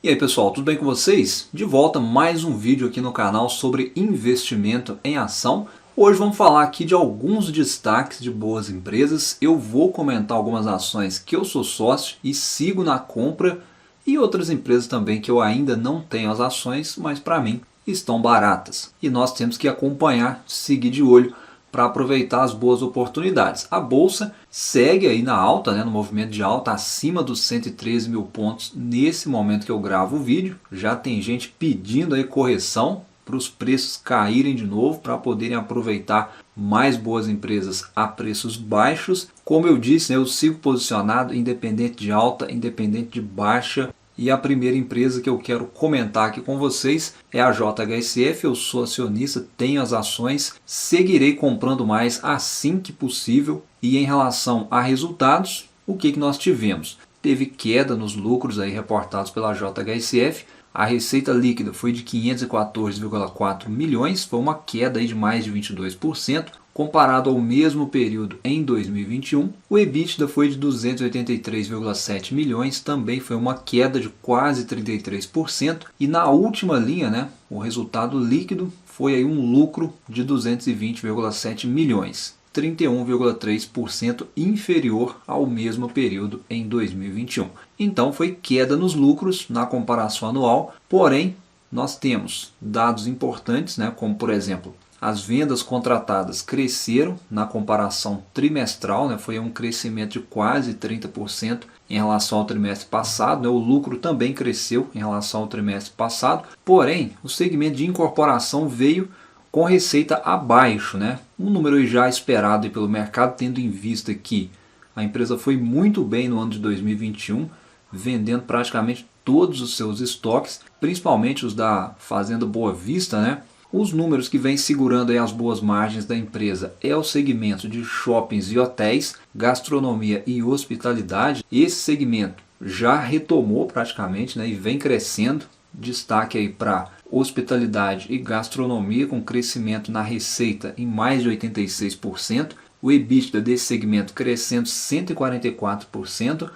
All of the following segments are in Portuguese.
E aí pessoal, tudo bem com vocês? De volta mais um vídeo aqui no canal sobre investimento em ação. Hoje vamos falar aqui de alguns destaques de boas empresas. Eu vou comentar algumas ações que eu sou sócio e sigo na compra e outras empresas também que eu ainda não tenho as ações, mas para mim estão baratas. E nós temos que acompanhar, seguir de olho para aproveitar as boas oportunidades. A bolsa segue aí na alta, no movimento de alta, acima dos 113 mil pontos nesse momento que eu gravo o vídeo. Já tem gente pedindo aí correção para os preços caírem de novo, para poderem aproveitar mais boas empresas a preços baixos. Como eu disse, eu sigo posicionado independente de alta, independente de baixa. E a primeira empresa que eu quero comentar aqui com vocês é a JHSF. Eu sou acionista, tenho as ações, seguirei comprando mais assim que possível. E em relação a resultados, o que nós tivemos? Teve queda nos lucros aí reportados pela JHSF. A receita líquida foi de 514,4 milhões, foi uma queda aí de mais de 22%. Comparado ao mesmo período em 2021, o EBITDA foi de 283,7 milhões, também foi uma queda de quase 33%. E na última linha, o resultado líquido foi aí um lucro de 220,7 milhões, 31,3% inferior ao mesmo período em 2021. Então foi queda nos lucros na comparação anual, porém nós temos dados importantes, como por exemplo, as vendas contratadas cresceram na comparação trimestral, foi um crescimento de quase 30% em relação ao trimestre passado. O lucro também cresceu em relação ao trimestre passado, porém o segmento de incorporação veio com receita abaixo, um número já esperado pelo mercado, tendo em vista que a empresa foi muito bem no ano de 2021, vendendo praticamente todos os seus estoques, principalmente os da Fazenda Boa Vista, Os números que vêm segurando aí as boas margens da empresa é o segmento de shoppings e hotéis, gastronomia e hospitalidade. Esse segmento já retomou praticamente, e vem crescendo. Destaque aí para hospitalidade e gastronomia, com crescimento na receita em mais de 86%. O EBITDA desse segmento crescendo 144%.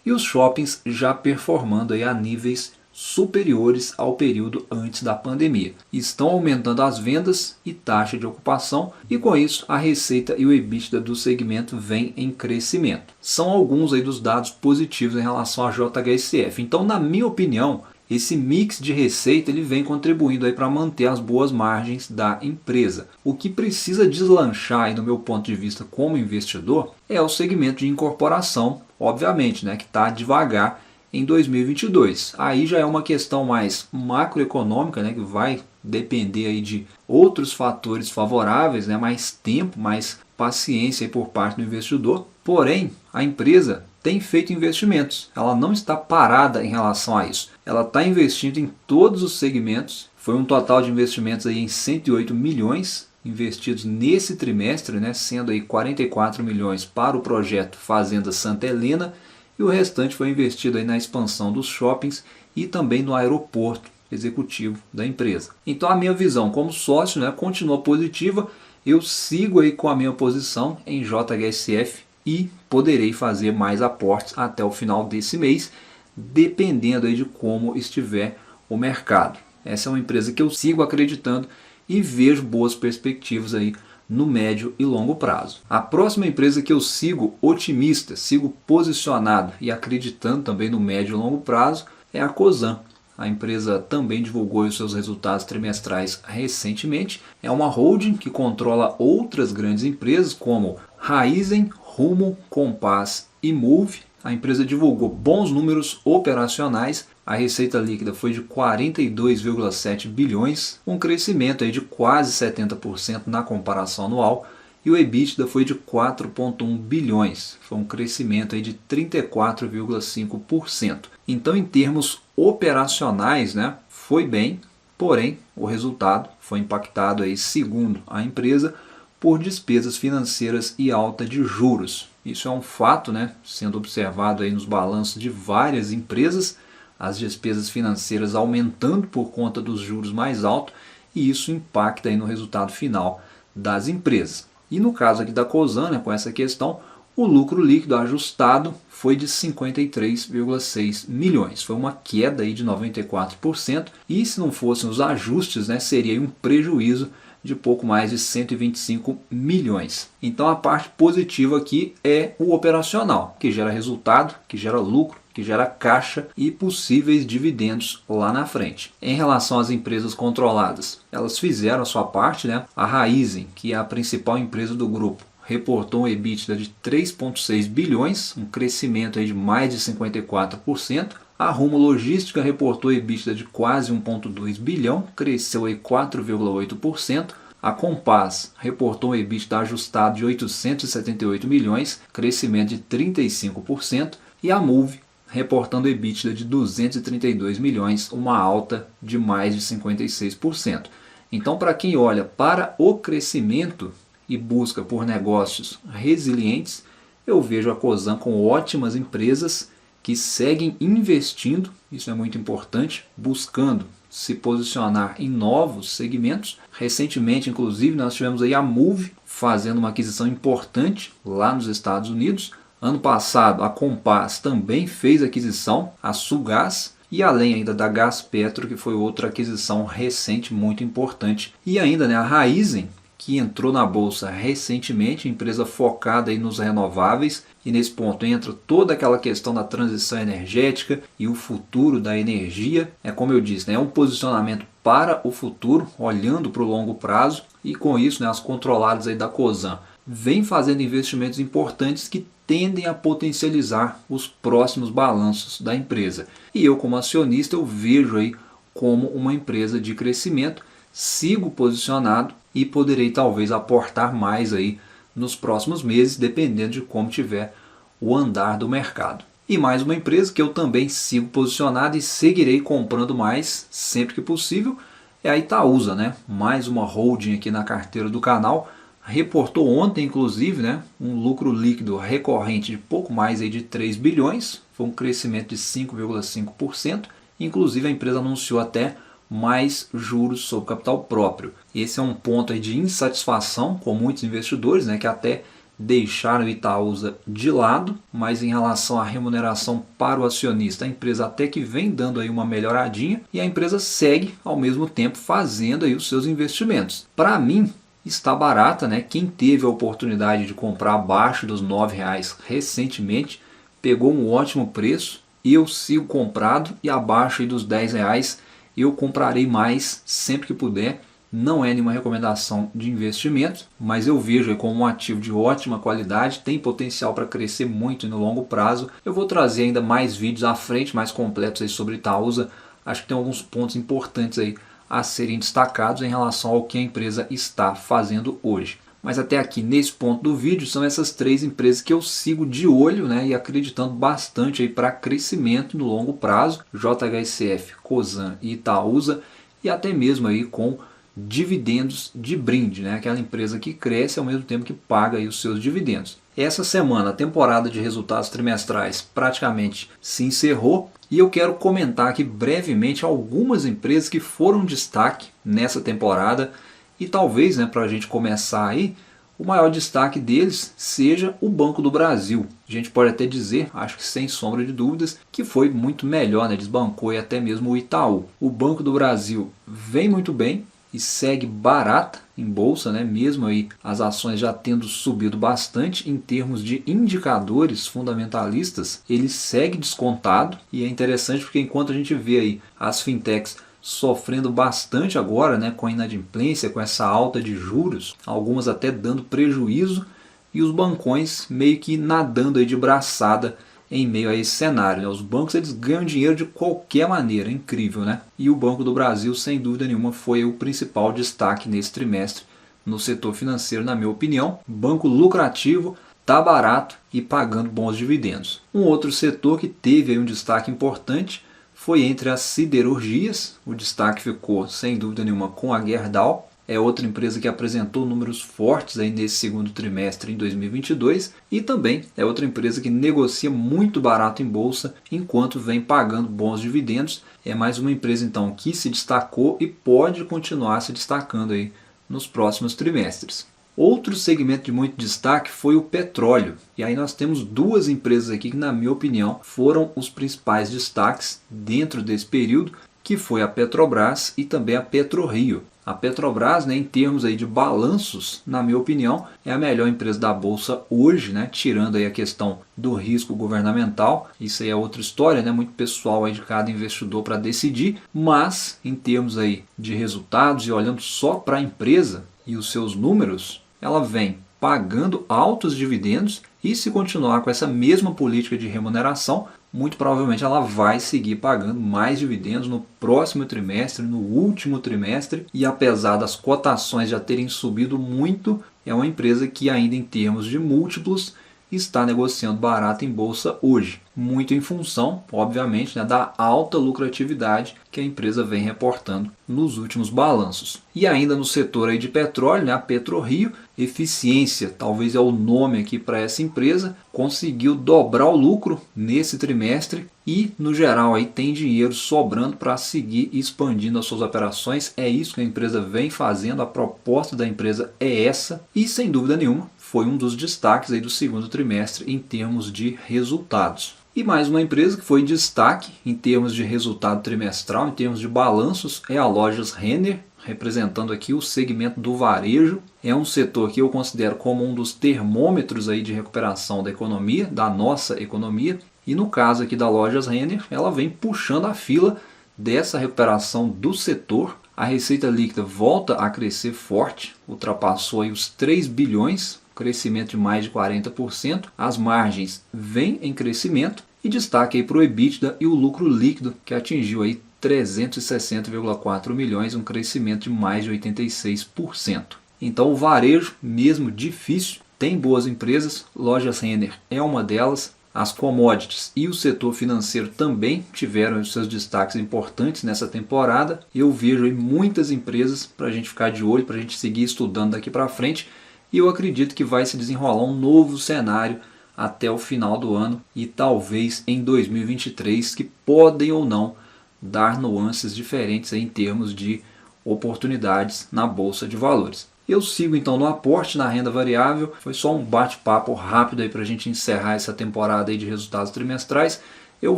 E os shoppings já performando aí a níveis superiores ao período antes da pandemia. Estão aumentando as vendas e taxa de ocupação, e com isso a receita e o EBITDA do segmento vem em crescimento. São alguns aí dos dados positivos em relação à JHSF. Então, na minha opinião, esse mix de receita ele vem contribuindo para manter as boas margens da empresa. O que precisa deslanchar, aí, no meu ponto de vista como investidor, é o segmento de incorporação, obviamente, que está devagar em 2022. Aí já é uma questão mais macroeconômica, que vai depender aí de outros fatores favoráveis, mais tempo, mais paciência aí por parte do investidor. Porém, a empresa tem feito investimentos, ela não está parada em relação a isso. Ela está investindo em todos os segmentos. Foi um total de investimentos aí em 108 milhões investidos nesse trimestre, sendo aí 44 milhões para o projeto Fazenda Santa Helena, e o restante foi investido aí na expansão dos shoppings e também no aeroporto executivo da empresa. Então a minha visão como sócio continua positiva. Eu sigo aí com a minha posição em JHSF e poderei fazer mais aportes até o final desse mês, dependendo aí de como estiver o mercado. Essa é uma empresa que eu sigo acreditando e vejo boas perspectivas aí no médio e longo prazo. A próxima empresa que eu sigo otimista, sigo posicionado e acreditando também no médio e longo prazo é a Cosan. A empresa também divulgou os seus resultados trimestrais recentemente. É uma holding que controla outras grandes empresas como Raizen, Rumo, Compass e Move. A empresa divulgou bons números operacionais. A receita líquida foi de 42,7 bilhões, um crescimento aí de quase 70% na comparação anual, e o EBITDA foi de 4,1 bilhões, foi um crescimento aí de 34,5%. Então, em termos operacionais, foi bem, porém o resultado foi impactado aí, segundo a empresa, por despesas financeiras e alta de juros. Isso é um fato, sendo observado aí nos balanços de várias empresas, as despesas financeiras aumentando por conta dos juros mais altos, e isso impacta aí no resultado final das empresas. E no caso aqui da Cosan, com essa questão, O lucro líquido ajustado foi de 53,6 milhões. Foi uma queda aí de 94% e se não fossem os ajustes, né, seria um prejuízo de pouco mais de 125 milhões. Então a parte positiva aqui é o operacional, que gera resultado, que gera lucro, que gera caixa e possíveis dividendos lá na frente. Em relação às empresas controladas, elas fizeram a sua parte, né? A Raízen, que é a principal empresa do grupo, reportou um EBITDA de 3,6 bilhões, um crescimento aí de mais de 54%. A Rumo Logística reportou EBITDA de quase 1,2 bilhão, cresceu aí 4,8%. A Compass reportou um EBITDA ajustado de 878 milhões, crescimento de 35%. E a Moove reportando EBITDA de 232 milhões, uma alta de mais de 56%. Então, para quem olha para o crescimento e busca por negócios resilientes, eu vejo a Cosan com ótimas empresas que seguem investindo, isso é muito importante, buscando se posicionar em novos segmentos. Recentemente, inclusive, nós tivemos aí a Moove fazendo uma aquisição importante lá nos Estados Unidos. Ano passado, a Compass também fez aquisição, a Sulgás, e além ainda da Gaspetro, que foi outra aquisição recente muito importante. E ainda, né, a Raízen, que entrou na bolsa recentemente, empresa focada aí nos renováveis, e nesse ponto entra toda aquela questão da transição energética e o futuro da energia. É como eu disse, né, é um posicionamento para o futuro, olhando para o longo prazo, e com isso, né, as controladas aí da Cosan vêm fazendo investimentos importantes que tendem a potencializar os próximos balanços da empresa. E eu, como acionista, eu vejo aí como uma empresa de crescimento, sigo posicionado e poderei talvez aportar mais aí nos próximos meses, dependendo de como tiver o andar do mercado. E mais uma empresa que eu também sigo posicionado e seguirei comprando mais sempre que possível é a Itaúsa, né? Mais uma holding aqui na carteira do canal. Reportou ontem, inclusive, né, um lucro líquido recorrente de pouco mais aí de 3 bilhões, foi um crescimento de 5,5%. Inclusive a empresa anunciou até mais juros sobre capital próprio. Esse é um ponto aí de insatisfação com muitos investidores, né, que até deixaram o Itaúsa de lado, mas em relação à remuneração para o acionista, a empresa até que vem dando aí uma melhoradinha e a empresa segue ao mesmo tempo fazendo aí os seus investimentos. Para mim, está barata, né? Quem teve a oportunidade de comprar abaixo dos R$ 9,00 recentemente, pegou um ótimo preço. Eu sigo comprado e abaixo aí dos R$ 10,00 eu comprarei mais sempre que puder. Não é nenhuma recomendação de investimento, mas eu vejo aí como um ativo de ótima qualidade, tem potencial para crescer muito no longo prazo. Eu vou trazer ainda mais vídeos à frente, mais completos aí sobre Itaúsa. Acho que tem alguns pontos importantes aí a serem destacados em relação ao que a empresa está fazendo hoje. Mas até aqui nesse ponto do vídeo são essas três empresas que eu sigo de olho, né, e acreditando bastante aí para crescimento no longo prazo: JHSF, Cosan e Itaúsa, e até mesmo aí com dividendos de brinde, né, aquela empresa que cresce ao mesmo tempo que paga aí os seus dividendos. Essa semana a temporada de resultados trimestrais praticamente se encerrou. E eu quero comentar aqui brevemente algumas empresas que foram destaque nessa temporada e talvez, né, para a gente começar aí, o maior destaque deles seja o Banco do Brasil. A gente pode até dizer, acho que sem sombra de dúvidas, que foi muito melhor, né, desbancou e até mesmo o Itaú. O Banco do Brasil vem muito bem e segue barata em bolsa, né? Mesmo aí as ações já tendo subido bastante em termos de indicadores fundamentalistas, ele segue descontado. E é interessante porque enquanto a gente vê aí as fintechs sofrendo bastante agora, né, com a inadimplência, com essa alta de juros, algumas até dando prejuízo, e os bancões meio que nadando aí de braçada em meio a esse cenário, né? Os bancos eles ganham dinheiro de qualquer maneira, é incrível, né? E o Banco do Brasil, sem dúvida nenhuma, foi o principal destaque nesse trimestre no setor financeiro, na minha opinião. Banco lucrativo, tá barato e pagando bons dividendos. Um outro setor que teve aí um destaque importante foi entre as siderurgias. O destaque ficou, sem dúvida nenhuma, com a Gerdau. É outra empresa que apresentou números fortes aí nesse segundo trimestre em 2022 e também é outra empresa que negocia muito barato em bolsa enquanto vem pagando bons dividendos. É mais uma empresa então que se destacou e pode continuar se destacando aí nos próximos trimestres. Outro segmento de muito destaque foi o petróleo. E aí nós temos duas empresas aqui que, na minha opinião, foram os principais destaques dentro desse período, que foi a Petrobras e também a PetroRio. A Petrobras, né, em termos aí de balanços, na minha opinião, é a melhor empresa da Bolsa hoje, né, tirando aí a questão do risco governamental. Isso aí é outra história, né, muito pessoal aí de cada investidor para decidir. Mas, em termos aí de resultados e olhando só para a empresa e os seus números, ela vem pagando altos dividendos e, se continuar com essa mesma política de remuneração, muito provavelmente ela vai seguir pagando mais dividendos no próximo trimestre, no último trimestre. E apesar das cotações já terem subido muito, é uma empresa que ainda em termos de múltiplos está negociando barato em bolsa hoje. Muito em função, obviamente, né, da alta lucratividade que a empresa vem reportando nos últimos balanços. E ainda no setor aí de petróleo, né, a PetroRio, Eficiência, talvez é o nome aqui para essa empresa, conseguiu dobrar o lucro nesse trimestre e, no geral, aí tem dinheiro sobrando para seguir expandindo as suas operações. É isso que a empresa vem fazendo, a proposta da empresa é essa e, sem dúvida nenhuma, foi um dos destaques aí do segundo trimestre em termos de resultados. E mais uma empresa que foi destaque em termos de resultado trimestral, em termos de balanços, é a Lojas Renner, representando aqui o segmento do varejo. É um setor que eu considero como um dos termômetros aí de recuperação da economia, da nossa economia. E no caso aqui da Lojas Renner, ela vem puxando a fila dessa recuperação do setor. A receita líquida volta a crescer forte, ultrapassou aí os 3 bilhões, crescimento de mais de 40%. As margens vêm em crescimento e destaque aí para o EBITDA e o lucro líquido, que atingiu aí 360,4 milhões, um crescimento de mais de 86%. Então o varejo, mesmo difícil, tem boas empresas, Lojas Renner é uma delas. As commodities e o setor financeiro também tiveram os seus destaques importantes nessa temporada. Eu vejo aí muitas empresas para a gente ficar de olho, para a gente seguir estudando daqui para frente. E eu acredito que vai se desenrolar um novo cenário até o final do ano e talvez em 2023, que podem ou não dar nuances diferentes em termos de oportunidades na Bolsa de Valores. Eu sigo então no aporte na renda variável. Foi só um bate-papo rápido aí para a gente encerrar essa temporada aí de resultados trimestrais. Eu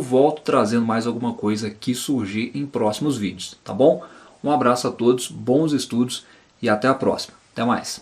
volto trazendo mais alguma coisa que surgir em próximos vídeos, tá bom? Um abraço a todos, bons estudos e até a próxima. Até mais!